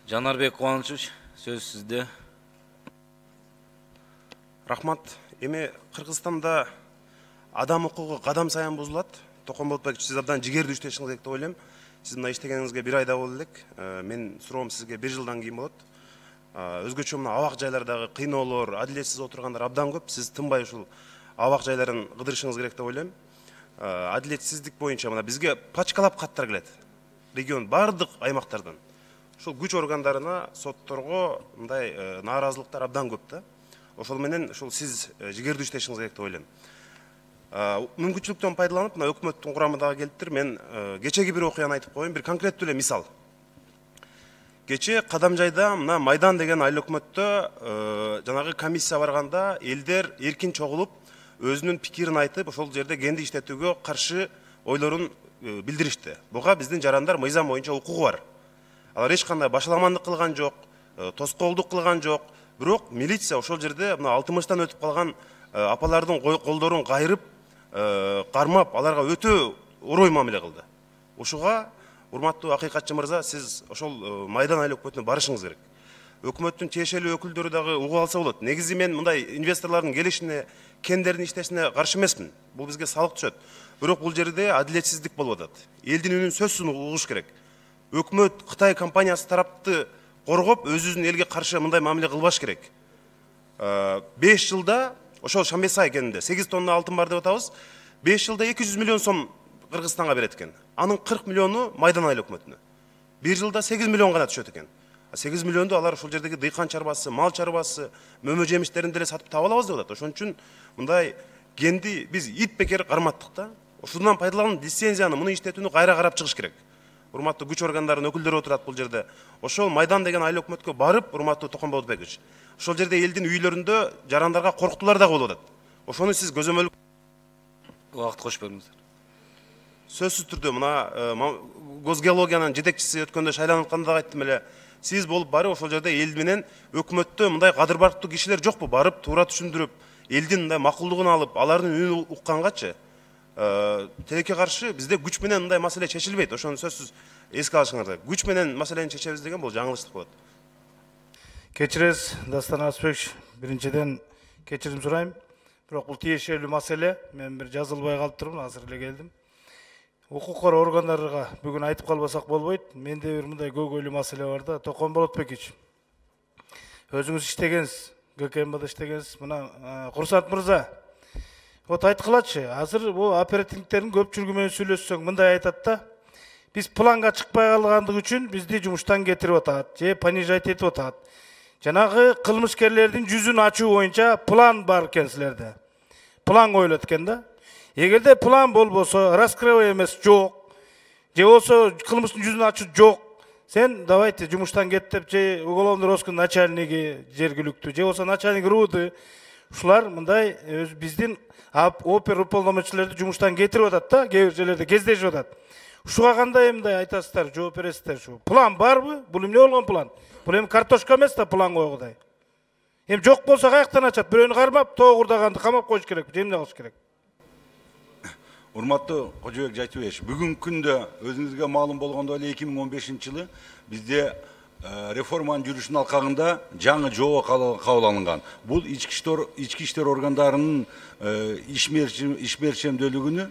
Жанарбек Кубанычевич, сөз сізде. Рахмат. Эми Кыргызстанда адам укугу кадам сайын бузулат. Токон Болотбекович, сиз абдан жигердүү иштешиңиз керек деп ойлойм. Сиз мына иштегениңизге 1 айда болду элек. Мен суроом сизге 1 жылдан кийин болот. Өзгөчө мына абак жайлардагы кыйноолор, адилетсиз отургандар абдан көп. Сиз тынбай ушул абак жайларын кыдырышыңыз керек деп ойлойм. Адилетсиздик боюнча мына бизге пачкалап каттар келет. Регион бардык аймактардан. Ушул күч органдарына, сотторго мындай нааразылыктар абдан көп да. Ошол менен ушул сиз жигердүү иштешиңиз керек деп ойлойм. Мүмкүнчүлүктөн пайдаланып, мына өкмөттүн курамындагы келиптир. Мен кечеги бир окуяны айтып коеюн, бир конкреттүү эле мисал. Кече Кадамжайда мына Майдан деген айыл өкмөттө жанагы комиссия барганда элдер эркин чогулуп, өзүнүн пикирин айтып, ошол жерде кенди иштетүүгө каршы ойлорун билдиришти. Буга биздин жарандар мыйзам боюнча укугу бар. Алар эч кандай башаламандык кылган жок, тоскоолдук кылган жок. Бирок милиция ошол жерде мына 60-тан өтүп калган апалардын колдорун кайрып, кармап, аларга өтө орой мамиле кылды. Ушуга урматтуу акыйкатчы мырза, сиз ошол Майдан айыл өкмөтүнө барышыңыз керек. Өкмөттүн тиешелүү өкүлдөрү дагы угуп алса болот. Негизи мен мындай инвесторлордун келишине, кендердин иштешине каршы эмесмин. Бул бизге салык түшөт. Бирок бул жерде адилетсиздик болуп атат. Элдин үнүн сөзсүз угуш керек. Өкмөт Кытай компаниясы тарапты коргоп, өзүнүн элге каршы мындай мамиле кылбаш керек. 5 жылда ошол Шамбесай кенинде 8 тонна алтын бар деп атабыз. 5 жылда 200 миллион сом Кыргызстанга берет экен. Анын 40 миллиону Майдан айыл өкмөтүнө. 1 жылда 8 миллион гана түшөт экен. 8 миллионду алар ошол жердеги дыйкан чарбасы, мал чарбасы, мөмө жемиштерин деле сатып таба алабыз деп атат. Ошон үчүн мындай кенди биз ит бекер карматтык да. Ушундан пайдаланып лицензияны, муну иштетүүнү кайра карап чыгыш керек. Урматтуу күч органдарынын өкүлдөрү отурат бул жерде. Ошол Майдан деген айыл өкмөткө барып, урматтуу Токон Болотбекович, ошол жерде элдин үйлөрүндө жарандарга коркутуулар дагы болуп атат. Ошону сиз көзөмөл Убакыт кош бериңиздер. сөзсүз түрдө мына госгеологиянын жетекчиси өткөндө шайланып атканда да айттым эле. Сиз болуп барып ошол жерде эл менен өкмөттө мындай кадыр барктуу кишилер жокпу? Барып туура түшүндүрүп, элдин мындай макулдугун алып, алардын үнүн уккангачы тилекке каршы бизде күч менен мындай маселе чечилбейт. Ошону сөзсүз эске алышыңар. Күч менен маселени чечебиз деген бул жаңылыштык болот. Кечиресиз, Дастан Асбекович, биринчиден кечирим сурайм. Бирок бул тиешелүү маселе. Мен бир жазылбай калып турмун, азыр эле келдим. Укук коргоо органдарга бүгүн айтып калбасак болбойт. Менде бир мындай көйгөйлүү маселе бар да. Токон Болотбекович, өзүңүз иштегенсиз, ГКМБда иштегенсиз. Мына Курсант мырза, вот айткылачы, азыр бул оперативниктердин көпчүлүгү менен сүйлөшсөң мындай айтат да. Биз планга чыкпай калгандык үчүн бизди жумуштан кетирип атат, же понижать этип атат. Жанагы кылмышкерлердин жүзүн ачуу боюнча план бар экен силерде. План коюлат экен да. Эгерде план болбосо, раскрывай эмес жок, же болсо кылмыштын жүзүн ачуу жок, сен давайте жумуштан кет деп, же уголовный розыск начальниги жергиликтүү, же болсо начальник РУДы, ушулар мындай биздин опер уполномоченныйлерди жумуштан кетирип атат да, кээ бир жерлерде кездешип атат. Ушуга кандай мындай айтасыздар, жооп бересиздер ушу? План барбы? Бул эмне болгон план? Бул эми картошка эмес да план койгудай. Эми жок болсо каяктан ачат? Бирөөнү кармап, тоогурдаганды камап коюш керек, же эмне кылыш керек? Урматтуу Кожобек Жайтыбекович, бүгүнкү күндө өзүңүзгө маалым болгондой эле 2015-жылы бизде реформанын жүрүшүнүн алкагында жаңы жобо кабыл алынган. Бул ички иштер органдарынын ишмерчемдүүлүгүнү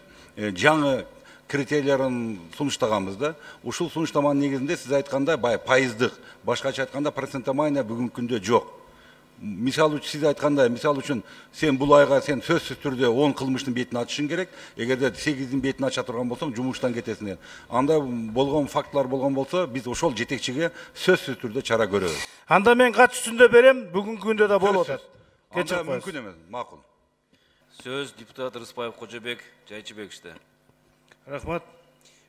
жаңы критерияларын сунуштаганбыз да. Ушул сунуштаманын негизинде сиз айткандай пайыздык, башкача айтканда процентомайна бүгүнкү күндө жок. Мисал үчүн сиз айткандай, мисал үчүн сен бул айга сен сөзсүз түрдө 10 кылмыштын бетин ачышың керек. Эгерде 8дин бетин ача турган болсоң, жумуштан кетесиң. Анда болгон фактылар болгон болсо, биз ошол жетекчиге сөзсүз түрдө чара көрөбүз. Анда мен кач үстүндө берем, бүгүнкү күндө да болуп атат. Анда мүмкүн эмес, макул. Сөз депутат Рыспаев Кожобек Жайчыбековичте. Рахмат.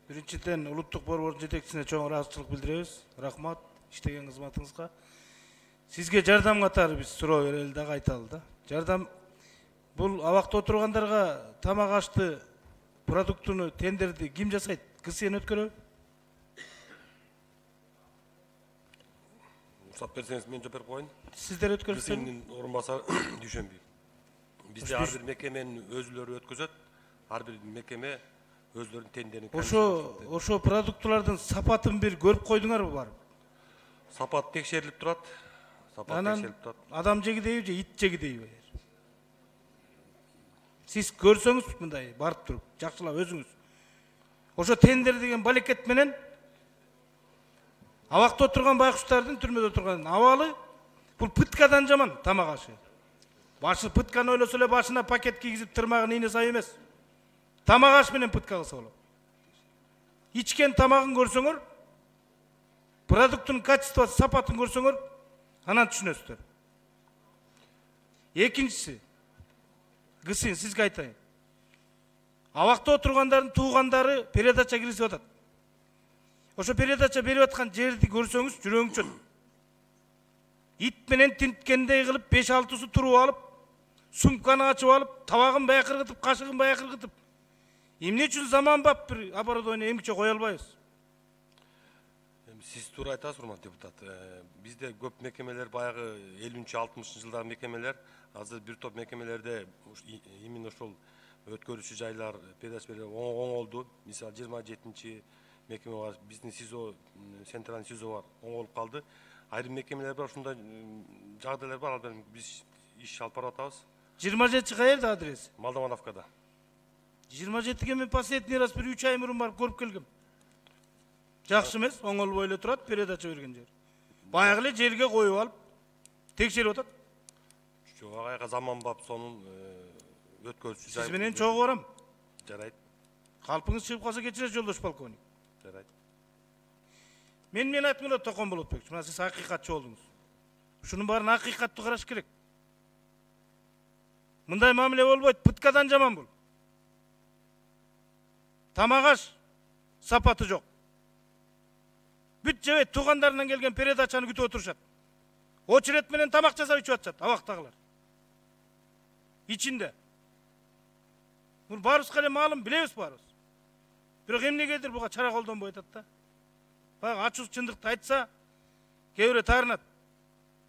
Биринчиден улуттук борбордун жетекчисине чоң ыраазычылык билдиребиз. Рахмат иштеген кызматыңызга. Сизге жардам катары биз суроо берели дагы айталы да. Жардам бул абакта отургандарга тамак ашты продуктуну тендерди ким жасайт? КСН өткөрөбү? Уруксат берсеңиз мен жооп берип коеюн. Сиздер өткөрүңүз. КСНдин орун басары Дүйшөнбүй. Бизде ар бир мекеменин өзүлөрү өткөзөт. Ар бир мекеме өзлөрүнүн тендерин. Ошо продуктулардын сапатын бир көрүп койдуңарбы барып? Сапат текшерилип турат. Сапат Анан текшерилип турат. адам жеги дейби же ит жеги дейби? Сиз көрсөңүз мындай барып туруп, жакшылап өзүңүз. Ошо тендер деген балекет менен абакта отурган байкуштардын түрмөдө отурган абалы бул пыткадан жаман тамак ашы. Башы пытканы ойлосо эле башына пакет кийгизип тырмагын ийне сай эмес. Тамак аш менен пытка кылса болот. Ичкен тамагын көрсөңөр, продукттун качествосы, сапатын көрсөңөр, анан түшүнөсүздөр. Экинчиси, кысыйын сизге айтайын. Абакта отургандардын туугандары передача киргизип атат. Ошо передача берип аткан жерди көрсөңүз жүрөгүң чөт. Ит менен тинткендей кылып 5-6су туруп алып, сумканы ачып алып, табагын баякыр кытып, кашыгын баякыр кытып. Эмне үчүн заманбап бир оборудование эмгиче кое албайбыз? Сиз туура айтасыз, урматтуу депутат. Бизде көп мекемелер баягы 50-60 жылдагы мекемелер, азыр бир топ мекемелерде именно ошол өткөрүүчү жайлар, передача оңолду. Мисалы 27-чи мекеме бар, биздин СИЗО, центральный СИЗО бар, оңолуп калды. Айрым мекемелер бар, ушундай жагдайлар бар, албетте биз иш алып барып атабыз. 27 каерде адреси? Молдовановкада. 27-ге мен последний раз бир 3 ай мурун барып көрүп келгем. Жакшы эмес, оңолбой эле турат, передача берген жер. Баягы эле жерге коюп алып, текшерип атат. Жок, айга заманбап сонун өткөрүүчү жай. Сиз менен чогуу барам. Жарайт. Калпыңыз чыгып калса кечиресиз, жолдош полковник. Жарайт. Мен айтым эле Токон Болотбек. Мына сиз акыйкатчы болдуңуз. Ушунун баарын акыйкаттуу караш керек. Мындай мамиле болбойт, пыткадан жаман бул. Тамак аш сапаты жок. Бүт жебейт туугандарынан келген передачаны күтүп отурушат. Очерет менен тамак жасап ичип атышат, абактагылар. Ичинде. Бул баарыбызга эле маалым, билебиз баарыбыз. Бирок эмнегедир буга чара колдонбой атат да. Баягы ачуу чындыкты айтса, кээ бирөө таарынат.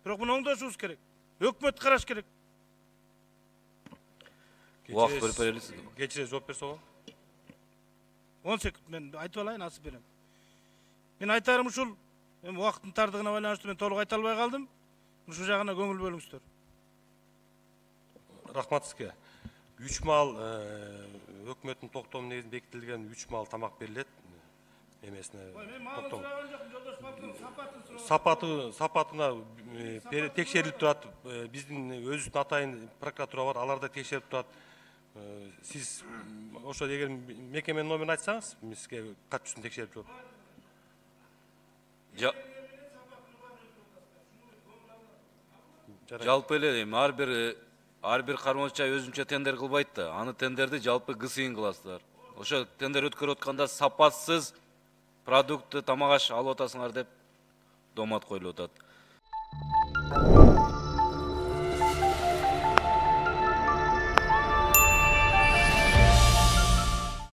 Бирок муну оңдошубуз керек. Өкмөт караш керек. Убакыт берип берелисиз. Кечире жооп берсе болот. 10 секунд мен айтып алайын, асып берем. Мен айтарым ушул, убакыттын тардыгына байланыштуу мен толук айта албай калдым. Ушу жагына көңүл бөлүңүздөр. Рахмат сизге. 3 мал өкмөттүн токтому негизинде бекитилген 3 мал тамак берилет. Эмесине токтом. Сапатына текшерилип турат. Биздин өзүбүздүн атайын прокуратура бар, алар да текшерип турат. Сиз ошо эгер мекеменин номерин айтсаңыз, сизге катчысын текшерип турат. Жалпы эле ар бир кармооча өзүнчө тендер кылбайт да. Аны тендерди жалпы ГСИН кыласыздар. Ошо тендер өткөрүп атканда сапатсыз продукты тамак аш алып атасыңар деп домат коюлуп атат.